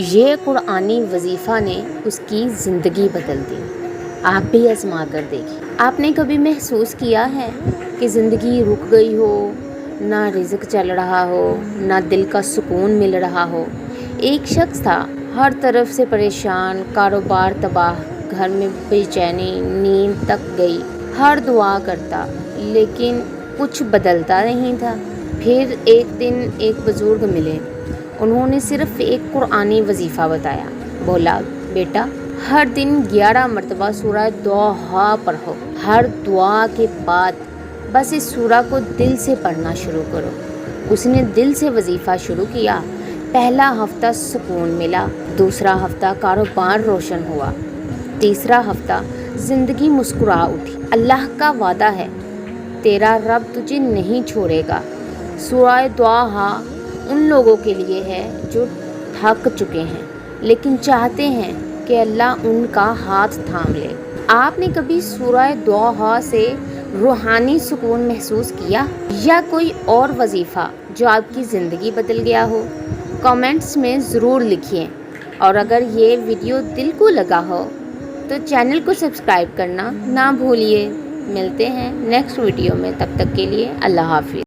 یہ قرآنی وظیفہ نے اس کی زندگی بدل دی۔ آپ بھی آزما کر دیکھیں۔ آپ نے کبھی محسوس کیا ہے کہ زندگی رک گئی ہو، نہ رزق چل رہا ہو، نہ دل کا سکون مل رہا ہو؟ ایک شخص تھا، ہر طرف سے پریشان، کاروبار تباہ، گھر میں بے چینی، نیند تک گئی، ہر دعا کرتا لیکن کچھ بدلتا نہیں تھا۔ پھر ایک دن ایک بزرگ ملے، انہوں نے صرف ایک قرآنی وظیفہ بتایا۔ بولا، بیٹا، ہر دن 11 مرتبہ سورہ دوحہ پڑھو۔ ہر دعا کے بعد بس اس سورہ کو دل سے پڑھنا شروع کرو۔ اس نے دل سے وظیفہ شروع کیا۔ پہلا ہفتہ سکون ملا، دوسرا ہفتہ کاروبار روشن ہوا، تیسرا ہفتہ زندگی مسکرا اٹھی۔ اللہ کا وعدہ ہے، تیرا رب تجھے نہیں چھوڑے گا۔ سورہ دوحہ ان لوگوں کے لیے ہے جو تھک چکے ہیں لیکن چاہتے ہیں کہ اللہ ان کا ہاتھ تھام لے۔ آپ نے کبھی سورہ دوحہ سے روحانی سکون محسوس کیا، یا کوئی اور وظیفہ جو آپ کی زندگی بدل گیا ہو؟ کامنٹس میں ضرور لکھیے، اور اگر یہ ویڈیو دل کو لگا ہو تو چینل کو سبسکرائب کرنا نہ بھولیے۔ ملتے ہیں نیکسٹ ویڈیو میں، تب تک کے لیے اللہ حافظ۔